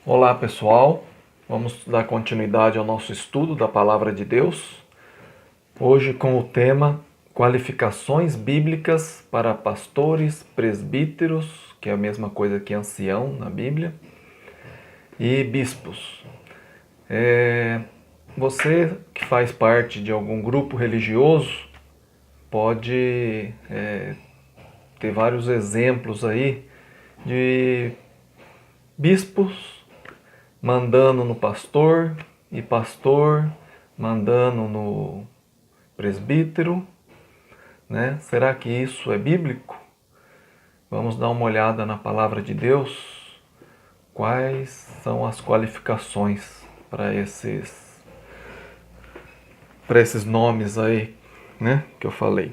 Olá pessoal, vamos dar continuidade ao nosso estudo da Palavra de Deus, hoje com o tema Qualificações Bíblicas para Pastores, Presbíteros, que é a mesma coisa que ancião na Bíblia, e bispos. Você que faz parte de algum grupo religioso pode ter vários exemplos aí de bispos mandando no pastor e pastor mandando no presbítero, né? Será que isso é bíblico? Vamos dar uma olhada na palavra de Deus. Quais são as qualificações para esses nomes aí, né, que eu falei?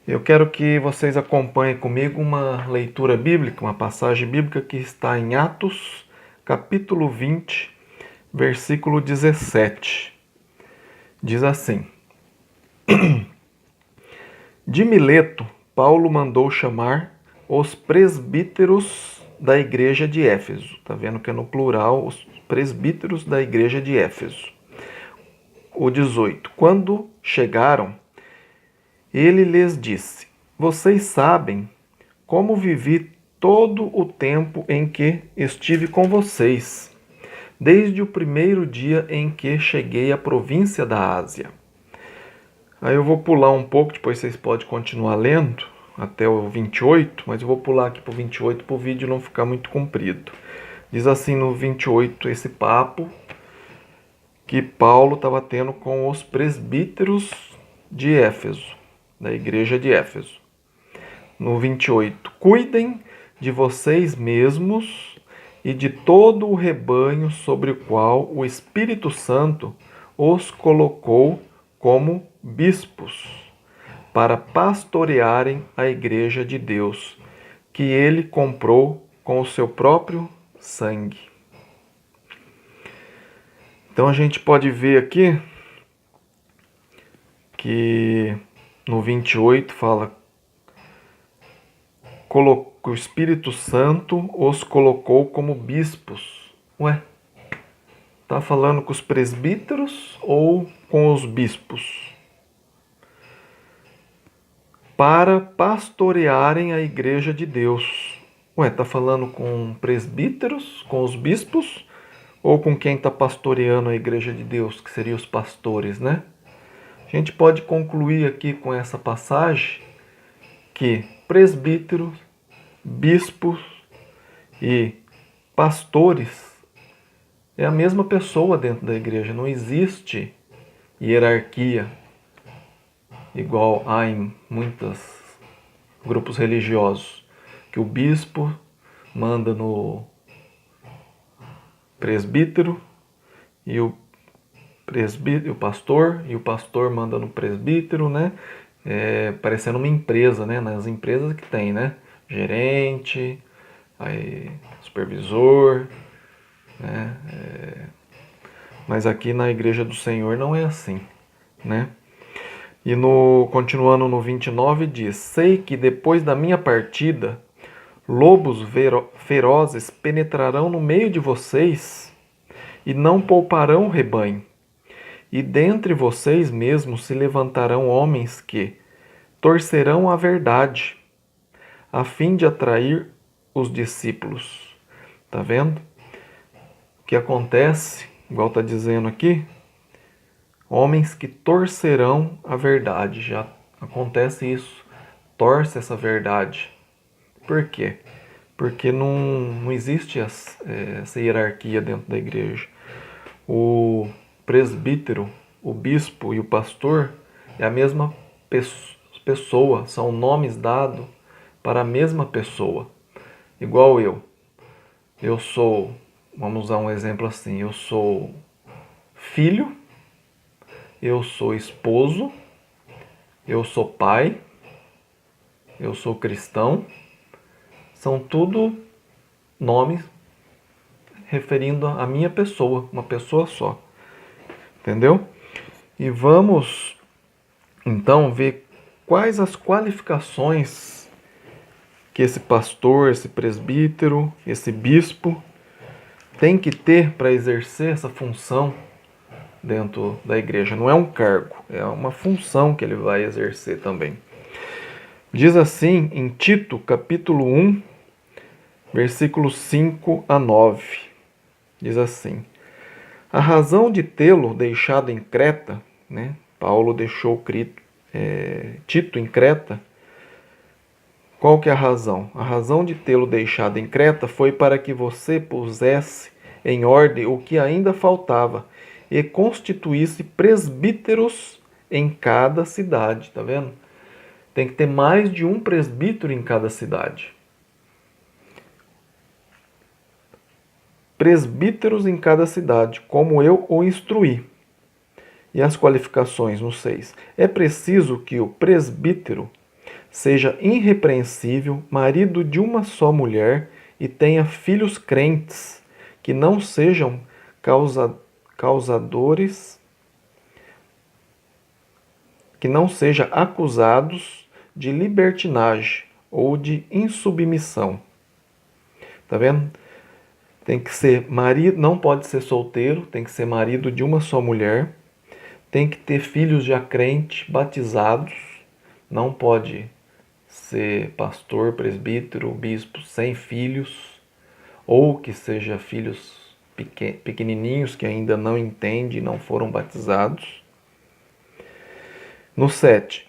Eu quero que vocês acompanhem comigo uma leitura bíblica, uma passagem bíblica que está em Atos, capítulo 20, versículo 17. Diz assim: De Mileto, Paulo mandou chamar os presbíteros da igreja de Éfeso. Está vendo que é no plural, os presbíteros da igreja de Éfeso. O 18. Quando chegaram, ele lhes disse: Vocês sabem como vivi todo o tempo em que estive com vocês, desde o primeiro dia em que cheguei à província da Ásia. Aí eu vou pular um pouco, depois vocês podem continuar lendo até o 28, mas eu vou pular aqui para o 28 para o vídeo não ficar muito comprido. Diz assim no 28 esse papo que Paulo estava tendo com os presbíteros de Éfeso, da igreja de Éfeso. No 28, cuidem de vocês mesmos e de todo o rebanho sobre o qual o Espírito Santo os colocou como bispos, para pastorearem a igreja de Deus, que ele comprou com o seu próprio sangue. Então a gente pode ver aqui que no 28 fala: o Espírito Santo os colocou como bispos. Ué, tá falando com os presbíteros ou com os bispos? Para pastorearem a igreja de Deus. Ué, tá falando com presbíteros, com os bispos, ou com quem está pastoreando a igreja de Deus, que seriam os pastores, né? A gente pode concluir aqui com essa passagem que presbíteros, bispos e pastores é a mesma pessoa dentro da igreja. Não existe hierarquia igual há em muitos grupos religiosos, que o bispo manda no presbítero e o pastor, e o pastor manda no presbítero, né? Parecendo uma empresa, né? Nas empresas que tem, né? Gerente, aí, supervisor, né? Mas aqui na igreja do Senhor não é assim, né? E continuando no 29 diz: Sei que depois da minha partida, lobos ferozes penetrarão no meio de vocês e não pouparão o rebanho. E dentre vocês mesmos se levantarão homens que torcerão a verdade, a fim de atrair os discípulos. Tá vendo? O que acontece, igual está dizendo aqui, homens que torcerão a verdade. Já acontece isso, torce essa verdade. Por quê? Porque não existe essa hierarquia dentro da igreja. O presbítero, o bispo e o pastor é a mesma pessoa, são nomes dados para a mesma pessoa. Igual eu. Eu sou, vamos usar um exemplo assim, eu sou filho, eu sou esposo, eu sou pai, eu sou cristão. São tudo nomes referindo a minha pessoa, uma pessoa só. Entendeu? E vamos então ver quais as qualificações que esse pastor, esse presbítero, esse bispo tem que ter para exercer essa função dentro da igreja. Não é um cargo, é uma função que ele vai exercer também. Diz assim em Tito, capítulo 1, versículos 5 a 9. Diz assim: a razão de tê-lo deixado em Creta, né? Paulo deixou Tito em Creta. Qual que é a razão? A razão de tê-lo deixado em Creta foi para que você pusesse em ordem o que ainda faltava e constituísse presbíteros em cada cidade. Tá vendo? Tem que ter mais de um presbítero em cada cidade. Presbíteros em cada cidade, como eu o instruí. E as qualificações no 6. É preciso que o presbítero seja irrepreensível, marido de uma só mulher e tenha filhos crentes, que não sejam causadores, que não sejam acusados de libertinagem ou de insubmissão. Tá vendo? Tem que ser marido, não pode ser solteiro, tem que ser marido de uma só mulher, tem que ter filhos já crentes, batizados, não pode ser pastor, presbítero, bispo sem filhos, ou que seja filhos pequenininhos que ainda não entendem, não foram batizados. No 7.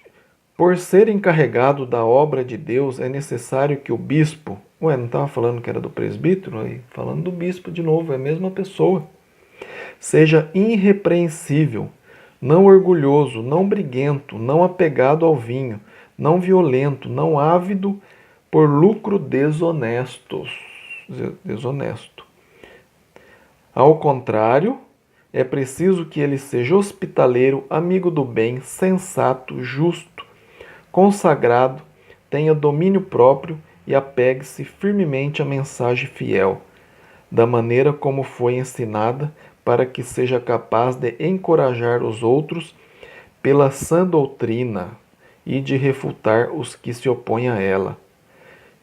Por ser encarregado da obra de Deus, é necessário que o bispo... não estava falando que era do presbítero? Aí, falando do bispo de novo, é a mesma pessoa. Seja irrepreensível, não orgulhoso, não briguento, não apegado ao vinho, não violento, não ávido por lucro desonesto. Ao contrário, é preciso que ele seja hospitaleiro, amigo do bem, sensato, justo, consagrado, tenha domínio próprio e apegue-se firmemente à mensagem fiel, da maneira como foi ensinada, para que seja capaz de encorajar os outros pela sã doutrina e de refutar os que se opõem a ela.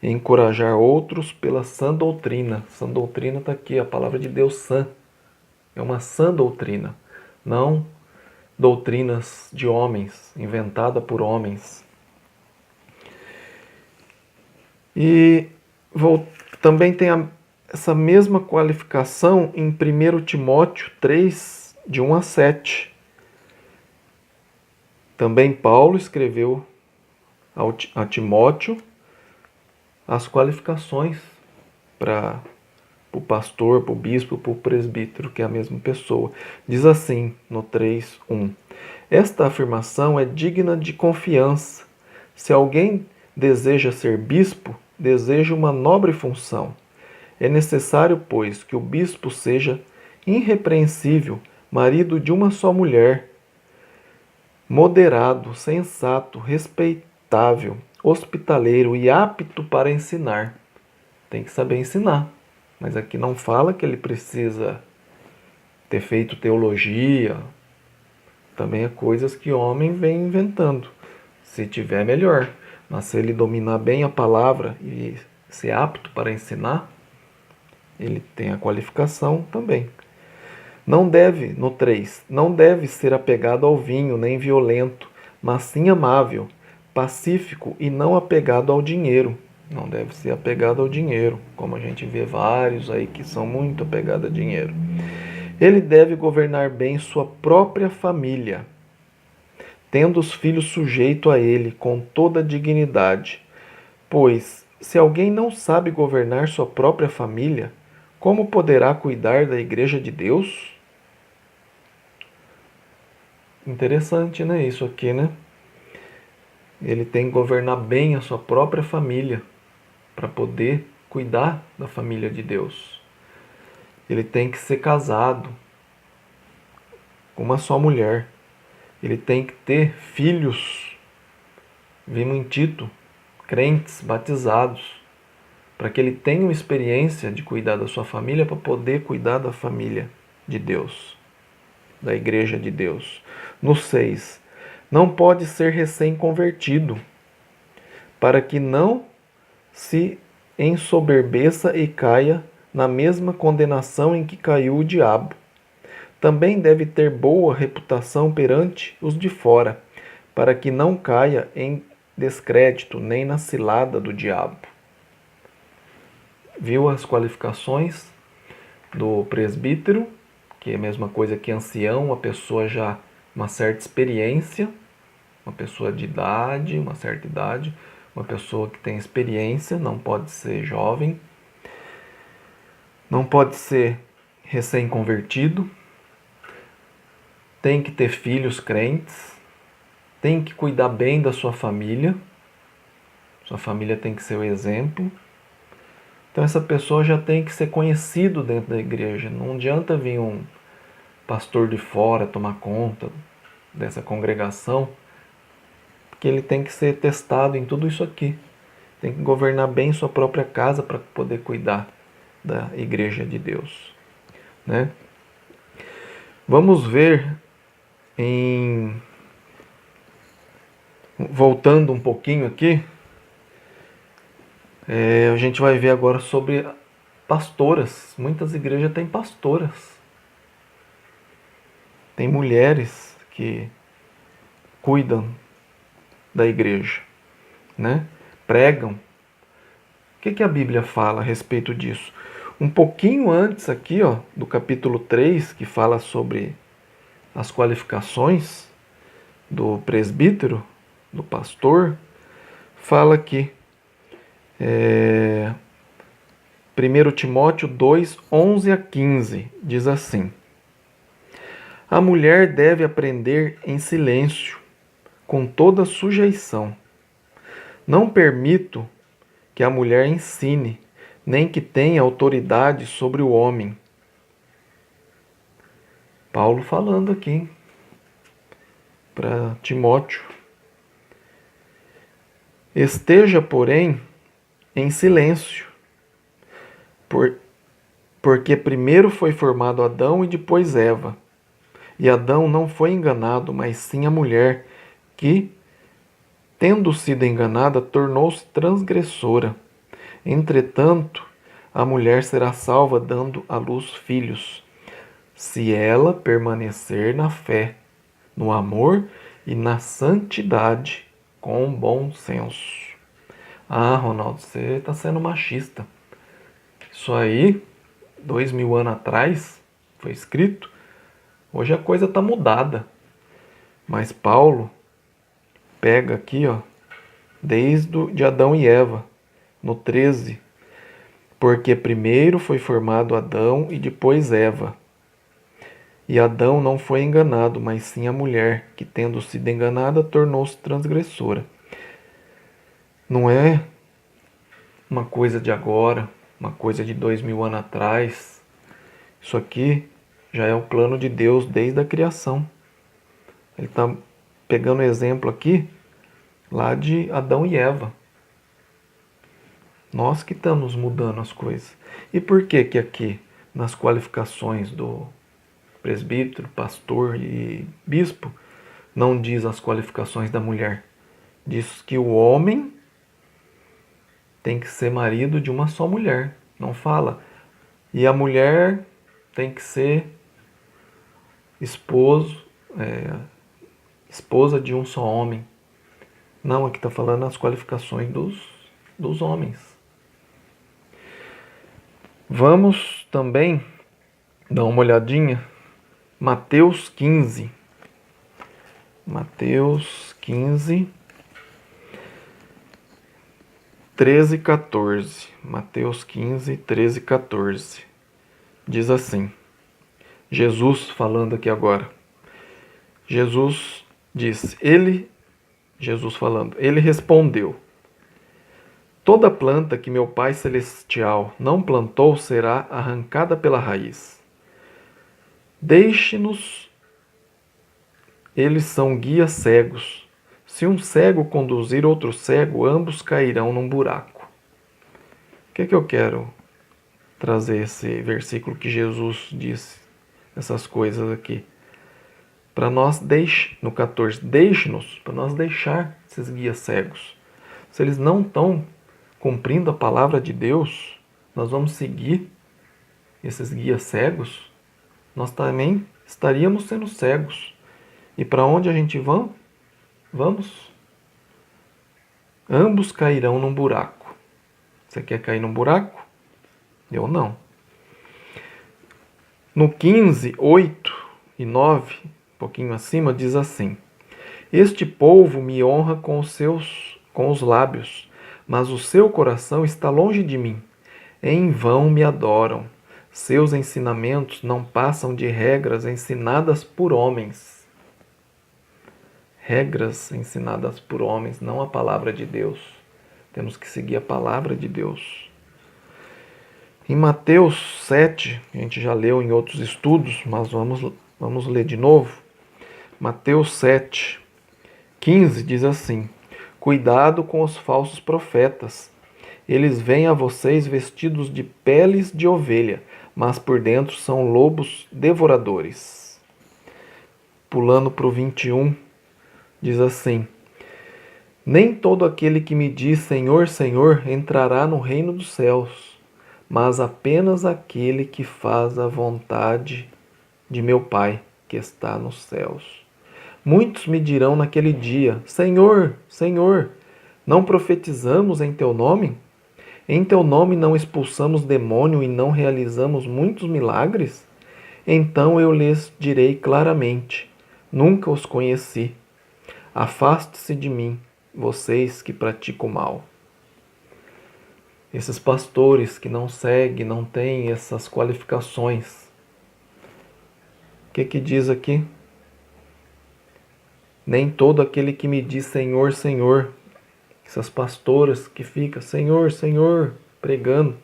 Encorajar outros pela sã doutrina. Sã doutrina está aqui, a palavra de Deus sã. É uma sã doutrina, não doutrinas de homens, inventada por homens. E também tem essa mesma qualificação em 1 Timóteo 3, de 1 a 7. Também Paulo escreveu a Timóteo as qualificações para o pastor, para o bispo, para o presbítero, que é a mesma pessoa. Diz assim no 3:1: esta afirmação é digna de confiança. Se alguém deseja ser bispo, deseja uma nobre função. É necessário, pois, que o bispo seja irrepreensível, marido de uma só mulher, moderado, sensato, respeitável, hospitaleiro e apto para ensinar. Tem que saber ensinar. Mas aqui não fala que ele precisa ter feito teologia. Também é coisas que homem vem inventando. Se tiver, melhor. Mas se ele dominar bem a palavra e ser apto para ensinar, ele tem a qualificação também. No 3, não deve ser apegado ao vinho, nem violento, mas sim amável, pacífico e não apegado ao dinheiro. Não deve ser apegado ao dinheiro, como a gente vê vários aí que são muito apegados a dinheiro. Ele deve governar bem sua própria família, tendo os filhos sujeitos a ele com toda dignidade. Pois, se alguém não sabe governar sua própria família, como poderá cuidar da igreja de Deus? Interessante, né? Isso aqui, né? Ele tem que governar bem a sua própria família para poder cuidar da família de Deus. Ele tem que ser casado com uma só mulher. Ele tem que ter filhos, vimos em Tito, crentes, batizados, para que ele tenha uma experiência de cuidar da sua família, para poder cuidar da família de Deus, da igreja de Deus. No 6, não pode ser recém-convertido, para que não se ensoberbeça e caia na mesma condenação em que caiu o diabo. Também deve ter boa reputação perante os de fora, para que não caia em descrédito nem na cilada do diabo. Viu as qualificações do presbítero, que é a mesma coisa que ancião, uma pessoa já uma certa experiência, uma pessoa de idade, uma certa idade, uma pessoa que tem experiência, não pode ser jovem, não pode ser recém-convertido, tem que ter filhos crentes, tem que cuidar bem da sua família tem que ser o exemplo. Então essa pessoa já tem que ser conhecido dentro da igreja. Não adianta vir um pastor de fora tomar conta dessa congregação, porque ele tem que ser testado em tudo isso aqui. Tem que governar bem sua própria casa para poder cuidar da igreja de Deus, né? Vamos ver voltando um pouquinho aqui, a gente vai ver agora sobre pastoras. Muitas igrejas têm pastoras. Tem mulheres que cuidam da igreja, né? Pregam. O que a Bíblia fala a respeito disso? Um pouquinho antes aqui, ó, do capítulo 3, que fala sobre as qualificações do presbítero, do pastor, fala aqui, 1 Timóteo 2, 11 a 15, diz assim: a mulher deve aprender em silêncio, com toda sujeição. Não permito que a mulher ensine, nem que tenha autoridade sobre o homem. Paulo falando aqui para Timóteo. Esteja, porém, em silêncio, porque primeiro foi formado Adão e depois Eva. E Adão não foi enganado, mas sim a mulher, que, tendo sido enganada, tornou-se transgressora. Entretanto, a mulher será salva dando à luz filhos, se ela permanecer na fé, no amor e na santidade, com bom senso. Ah, Ronaldo, você está sendo machista. Isso aí, 2000 anos atrás, foi escrito. Hoje a coisa está mudada. Mas Paulo pega aqui, ó, desde de Adão e Eva, no 13. Porque primeiro foi formado Adão e depois Eva. E Adão não foi enganado, mas sim a mulher, que tendo sido enganada, tornou-se transgressora. Não é uma coisa de agora, uma coisa de 2000 anos atrás. Isso aqui já é o plano de Deus desde a criação. Ele está pegando exemplo aqui, lá de Adão e Eva. Nós que estamos mudando as coisas. E por que que aqui, nas qualificações do presbítero, pastor e bispo, não diz as qualificações da mulher? Diz que o homem tem que ser marido de uma só mulher. Não fala. E a mulher tem que ser esposa de um só homem. Não, aqui está falando as qualificações dos homens. Vamos também dar uma olhadinha. Mateus 15. Mateus 15, 13 e 14. Mateus 15, 13 e 14. Diz assim. Jesus falando aqui agora. Jesus disse, Jesus falando, ele respondeu: toda planta que meu Pai Celestial não plantou será arrancada pela raiz. Deixe-nos, eles são guias cegos. Se um cego conduzir outro cego, ambos cairão num buraco. O que eu quero trazer esse versículo que Jesus disse, essas coisas aqui? Para nós, no 14, deixe-nos, para nós deixar esses guias cegos. Se eles não estão cumprindo a palavra de Deus, nós vamos seguir esses guias cegos, nós também estaríamos sendo cegos. E para onde a gente vamos? Ambos cairão num buraco. Você quer cair num buraco? Eu não. No 15, 8 e 9, um pouquinho acima, diz assim: Este povo me honra com os lábios, mas o seu coração está longe de mim. Em vão me adoram. Seus ensinamentos não passam de regras ensinadas por homens. Regras ensinadas por homens, não a palavra de Deus. Temos que seguir a palavra de Deus. Em Mateus 7, a gente já leu em outros estudos, mas vamos ler de novo. Mateus 7, 15 diz assim: Cuidado com os falsos profetas. Eles vêm a vocês vestidos de peles de ovelha, mas por dentro são lobos devoradores. Pulando para o 21, diz assim: Nem todo aquele que me diz Senhor, Senhor entrará no reino dos céus, mas apenas aquele que faz a vontade de meu Pai que está nos céus. Muitos me dirão naquele dia: Senhor, Senhor, não profetizamos em teu nome? Em teu nome não expulsamos demônio e não realizamos muitos milagres? Então eu lhes direi claramente: Nunca os conheci. Afaste-se de mim, vocês que praticam o mal. Esses pastores que não seguem, não têm essas qualificações. O que diz aqui? Nem todo aquele que me diz Senhor, Senhor, essas pastoras que ficam Senhor, Senhor, pregando,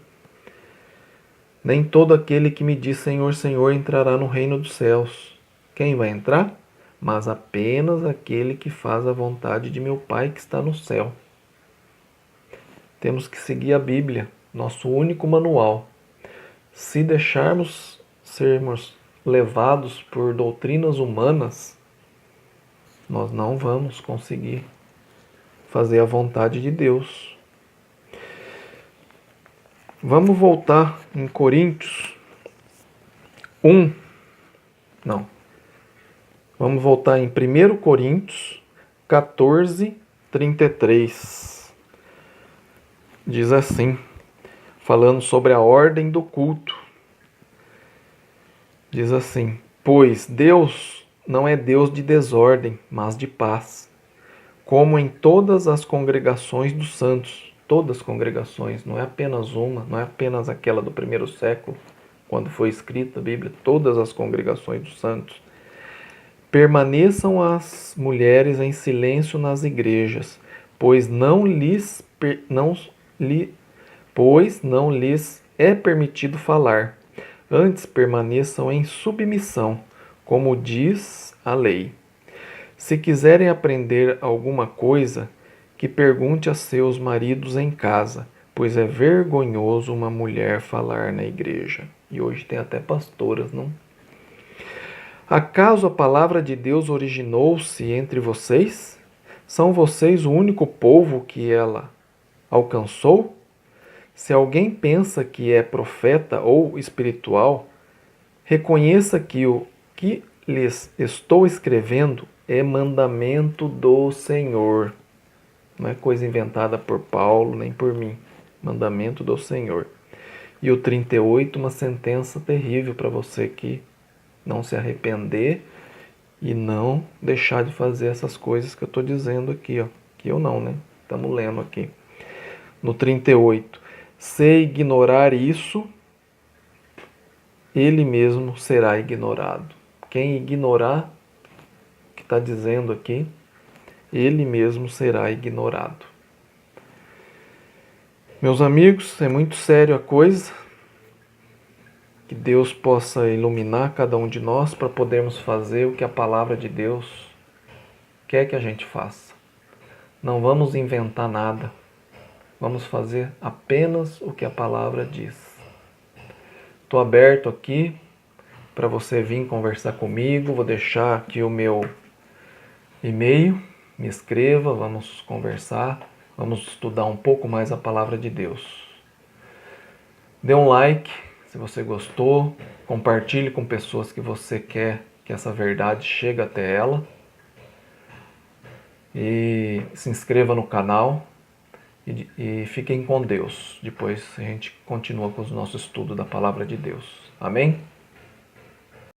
nem todo aquele que me diz Senhor, Senhor entrará no reino dos céus. Quem vai entrar? Mas apenas aquele que faz a vontade de meu Pai que está no céu. Temos que seguir a Bíblia, nosso único manual. Se deixarmos sermos levados por doutrinas humanas, nós não vamos conseguir fazer a vontade de Deus. Vamos voltar em Coríntios 1. Não. Vamos voltar em 1 Coríntios 14, 33. Diz assim, falando sobre a ordem do culto. Diz assim: Pois Deus não é Deus de desordem, mas de paz, como em todas as congregações dos santos. Todas as congregações, não é apenas uma, não é apenas aquela do primeiro século, quando foi escrita a Bíblia, todas as congregações dos santos. Permaneçam as mulheres em silêncio nas igrejas, pois não lhes é permitido falar. Antes permaneçam em submissão, como diz a lei. Se quiserem aprender alguma coisa, que pergunte a seus maridos em casa, pois é vergonhoso uma mulher falar na igreja. E hoje tem até pastoras, não? Acaso a palavra de Deus originou-se entre vocês? São vocês o único povo que ela alcançou? Se alguém pensa que é profeta ou espiritual, reconheça que o que lhes estou escrevendo é mandamento do Senhor. Não é coisa inventada por Paulo nem por mim. Mandamento do Senhor. E o 38, uma sentença terrível para você que não se arrepender e não deixar de fazer essas coisas que eu estou dizendo aqui, ó. Que eu não, né? Estamos lendo aqui. No 38. Se ignorar isso, ele mesmo será ignorado. Quem ignorar o que está dizendo aqui, ele mesmo será ignorado. Meus amigos, é muito sério a coisa. Que Deus possa iluminar cada um de nós para podermos fazer o que a palavra de Deus quer que a gente faça. Não vamos inventar nada. Vamos fazer apenas o que a palavra diz. Estou aberto aqui para você vir conversar comigo. Vou deixar aqui o meu e-mail. Me escreva, vamos conversar. Vamos estudar um pouco mais a palavra de Deus. Dê um like Se você gostou, compartilhe com pessoas que você quer que essa verdade chegue até ela. E se inscreva no canal e fiquem com Deus. Depois a gente continua com o nosso estudo da Palavra de Deus. Amém?